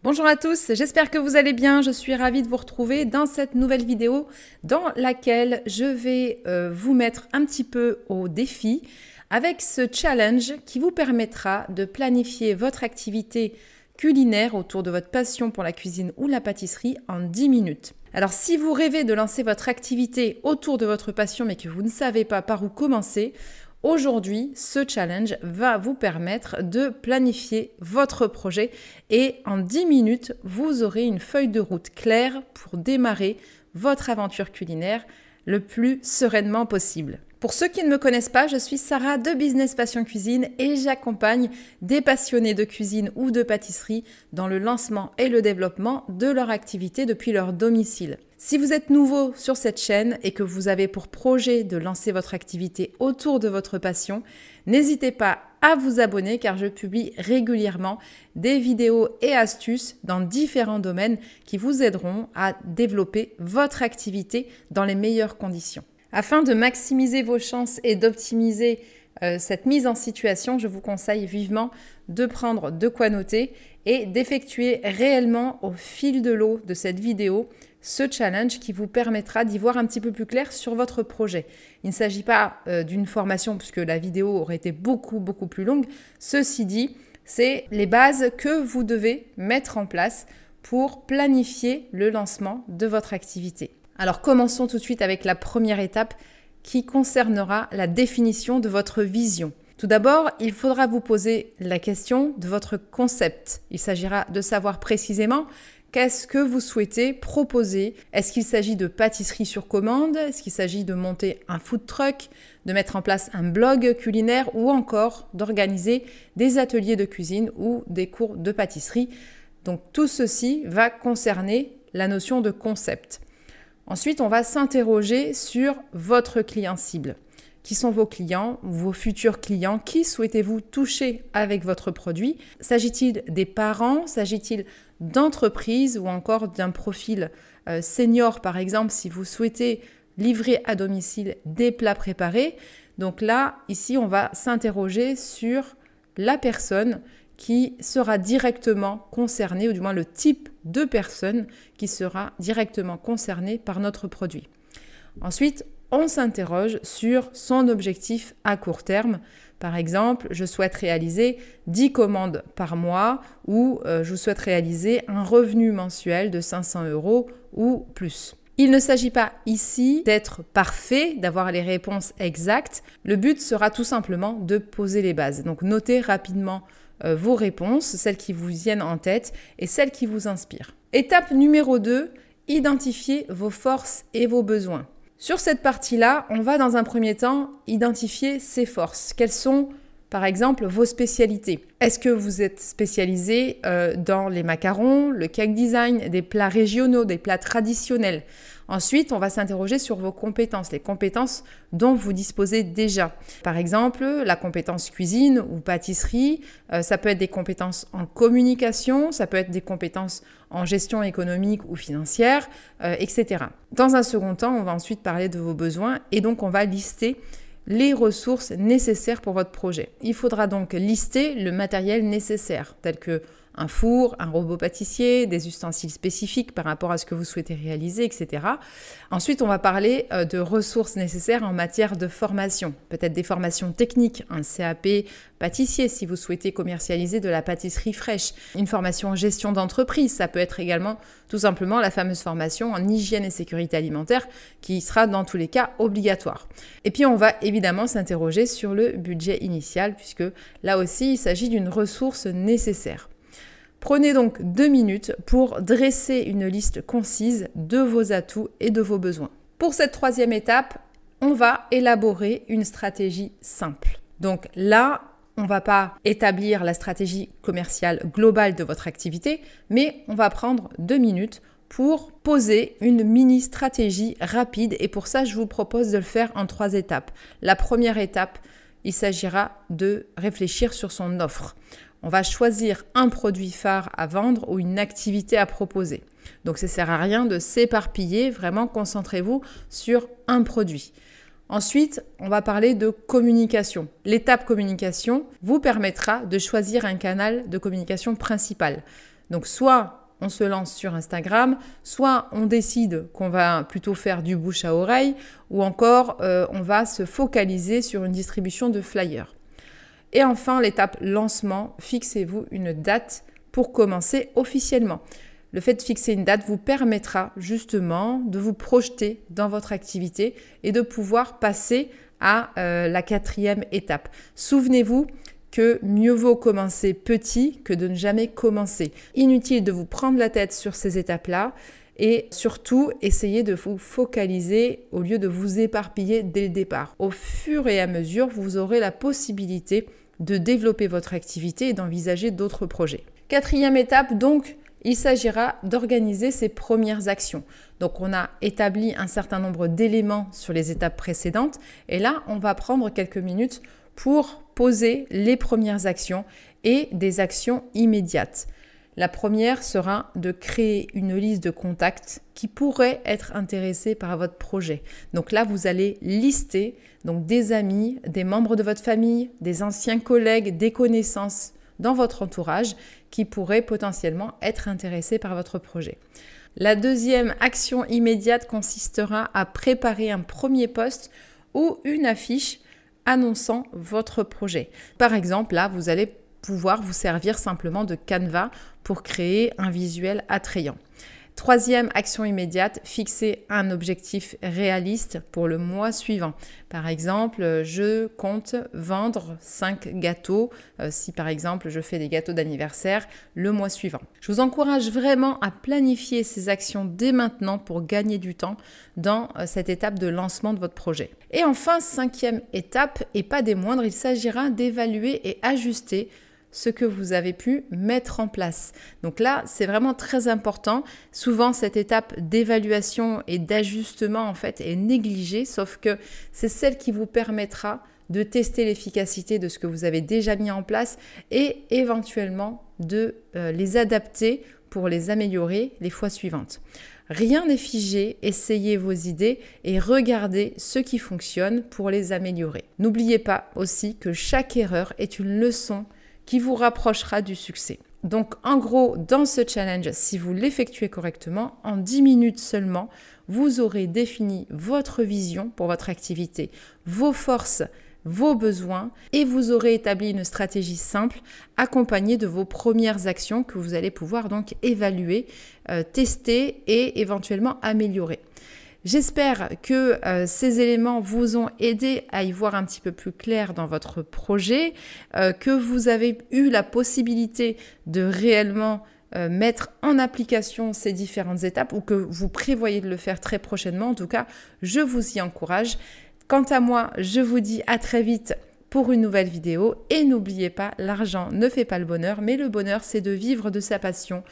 Bonjour à tous, j'espère que vous allez bien. Je suis ravie de vous retrouver dans cette nouvelle vidéo dans laquelle je vais vous mettre un petit peu au défi avec ce challenge qui vous permettra de planifier votre activité culinaire autour de votre passion pour la cuisine ou la pâtisserie en 10 minutes. Alors si vous rêvez de lancer votre activité autour de votre passion mais que vous ne savez pas par où commencer, aujourd'hui, ce challenge va vous permettre de planifier votre projet et en 10 minutes, vous aurez une feuille de route claire pour démarrer votre aventure culinaire le plus sereinement possible. Pour ceux qui ne me connaissent pas, je suis Sarah de Business Passion Cuisine et j'accompagne des passionnés de cuisine ou de pâtisserie dans le lancement et le développement de leur activité depuis leur domicile. Si vous êtes nouveau sur cette chaîne et que vous avez pour projet de lancer votre activité autour de votre passion, n'hésitez pas à vous abonner car je publie régulièrement des vidéos et astuces dans différents domaines qui vous aideront à développer votre activité dans les meilleures conditions. Afin de maximiser vos chances et d'optimiser cette mise en situation, je vous conseille vivement de prendre de quoi noter et d'effectuer réellement au fil de l'eau de cette vidéo ce challenge qui vous permettra d'y voir un petit peu plus clair sur votre projet. Il ne s'agit pas d'une formation puisque la vidéo aurait été beaucoup plus longue. Ceci dit, c'est les bases que vous devez mettre en place pour planifier le lancement de votre activité. Alors commençons tout de suite avec la première étape qui concernera la définition de votre vision. Tout d'abord, il faudra vous poser la question de votre concept. Il s'agira de savoir précisément qu'est-ce que vous souhaitez proposer. Est-ce qu'il s'agit de pâtisserie sur commande? Est-ce qu'il s'agit de monter un food truck, de mettre en place un blog culinaire ou encore d'organiser des ateliers de cuisine ou des cours de pâtisserie? Donc tout ceci va concerner la notion de concept. Ensuite, on va s'interroger sur votre client cible. Qui sont vos clients, vos futurs clients? Qui souhaitez-vous toucher avec votre produit? S'agit-il des parents? S'agit-il d'entreprises ou encore d'un profil senior, par exemple, si vous souhaitez livrer à domicile des plats préparés? Donc là, ici, on va s'interroger sur la personne qui sera directement concernée, ou du moins le type de personne qui sera directement concernée par notre produit. Ensuite, on s'interroge sur son objectif à court terme. Par exemple, je souhaite réaliser 10 commandes par mois ou je souhaite réaliser un revenu mensuel de 500 € ou plus. Il ne s'agit pas ici d'être parfait, d'avoir les réponses exactes. Le but sera tout simplement de poser les bases. Donc notez rapidement vos réponses, celles qui vous viennent en tête et celles qui vous inspirent. Étape numéro 2, identifiez vos forces et vos besoins. Sur cette partie-là, on va dans un premier temps identifier ses forces. Quelles sont, par exemple, vos spécialités? Est-ce que vous êtes spécialisé dans les macarons, le cake design, des plats régionaux, des plats traditionnels? Ensuite, on va s'interroger sur vos compétences, les compétences dont vous disposez déjà. Par exemple, la compétence cuisine ou pâtisserie, ça peut être des compétences en communication, ça peut être des compétences en gestion économique ou financière, etc. Dans un second temps, on va ensuite parler de vos besoins et donc on va lister les ressources nécessaires pour votre projet. Il faudra donc lister le matériel nécessaire, tel que un four, un robot pâtissier, des ustensiles spécifiques par rapport à ce que vous souhaitez réaliser, etc. Ensuite, on va parler de ressources nécessaires en matière de formation. Peut-être des formations techniques, un CAP pâtissier si vous souhaitez commercialiser de la pâtisserie fraîche. Une formation en gestion d'entreprise, ça peut être également tout simplement la fameuse formation en hygiène et sécurité alimentaire qui sera dans tous les cas obligatoire. Et puis, on va évidemment s'interroger sur le budget initial puisque là aussi, il s'agit d'une ressource nécessaire. Prenez donc 2 minutes pour dresser une liste concise de vos atouts et de vos besoins. Pour cette troisième étape, on va élaborer une stratégie simple. Donc là, on ne va pas établir la stratégie commerciale globale de votre activité, mais on va prendre 2 minutes pour poser une mini-stratégie rapide. Et pour ça, je vous propose de le faire en 3 étapes. La première étape, il s'agira de réfléchir sur son offre. On va choisir un produit phare à vendre ou une activité à proposer. Donc, ça ne sert à rien de s'éparpiller. Vraiment, concentrez-vous sur un produit. Ensuite, on va parler de communication. L'étape communication vous permettra de choisir un canal de communication principal. Donc soit on se lance sur Instagram, soit on décide qu'on va plutôt faire du bouche à oreille, ou encore on va se focaliser sur une distribution de flyers. Et enfin, l'étape lancement, fixez-vous une date pour commencer officiellement. Le fait de fixer une date vous permettra justement de vous projeter dans votre activité et de pouvoir passer à la 4e étape. Souvenez-vous que mieux vaut commencer petit que de ne jamais commencer. Inutile de vous prendre la tête sur ces étapes-là et surtout essayez de vous focaliser au lieu de vous éparpiller dès le départ. Au fur et à mesure, vous aurez la possibilité de développer votre activité et d'envisager d'autres projets. 4e étape, donc, il s'agira d'organiser ses premières actions. Donc, on a établi un certain nombre d'éléments sur les étapes précédentes et là, on va prendre quelques minutes pour poser les premières actions et des actions immédiates. La première sera de créer une liste de contacts qui pourraient être intéressés par votre projet. Donc là, vous allez lister donc des amis, des membres de votre famille, des anciens collègues, des connaissances dans votre entourage qui pourraient potentiellement être intéressés par votre projet. La deuxième action immédiate consistera à préparer un premier post ou une affiche annonçant votre projet. Par exemple, là, vous allez pouvoir vous servir simplement de Canva pour créer un visuel attrayant. 3e action immédiate, fixer un objectif réaliste pour le mois suivant. Par exemple, je compte vendre 5 gâteaux, si par exemple je fais des gâteaux d'anniversaire le mois suivant. Je vous encourage vraiment à planifier ces actions dès maintenant pour gagner du temps dans cette étape de lancement de votre projet. Et enfin, 5e étape, et pas des moindres, il s'agira d'évaluer et ajuster ce que vous avez pu mettre en place. Donc là, c'est vraiment très important. Souvent, cette étape d'évaluation et d'ajustement, en fait, est négligée, sauf que c'est celle qui vous permettra de tester l'efficacité de ce que vous avez déjà mis en place et éventuellement de les adapter pour les améliorer les fois suivantes. Rien n'est figé, essayez vos idées et regardez ce qui fonctionne pour les améliorer. N'oubliez pas aussi que chaque erreur est une leçon qui vous rapprochera du succès. Donc en gros, dans ce challenge, si vous l'effectuez correctement, en 10 minutes seulement, vous aurez défini votre vision pour votre activité, vos forces, vos besoins et vous aurez établi une stratégie simple accompagnée de vos premières actions que vous allez pouvoir donc évaluer, tester et éventuellement améliorer. J'espère que ces éléments vous ont aidé à y voir un petit peu plus clair dans votre projet, que vous avez eu la possibilité de réellement mettre en application ces différentes étapes ou que vous prévoyez de le faire très prochainement. En tout cas, je vous y encourage. Quant à moi, je vous dis à très vite pour une nouvelle vidéo et n'oubliez pas, l'argent ne fait pas le bonheur, mais le bonheur, c'est de vivre de sa passion